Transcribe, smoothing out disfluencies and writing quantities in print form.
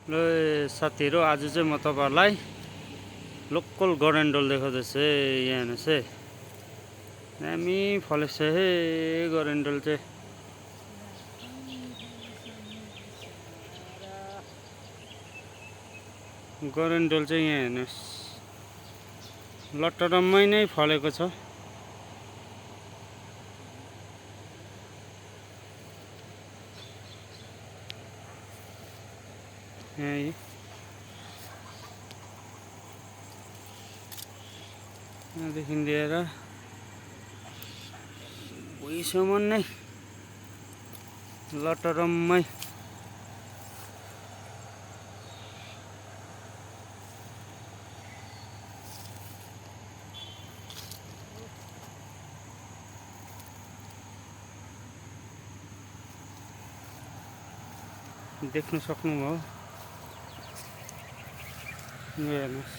ल साथीहरु आज चाहिँ म तपाईहरुलाई लोकल गरेन्डल देखाउँदैछु है। यहाँ हेर्नुस् है, दामी फलेको छ है गरेन्डल चाहिँ। गरेन्डल चाहिँ यहाँ हेर्नुस् लटरम्मै नै फलेको छ। यहाँदेखि लिएर भुइँसम्म नै लटरम्मै देख्न सक्नुभयो। हेर्नुस्।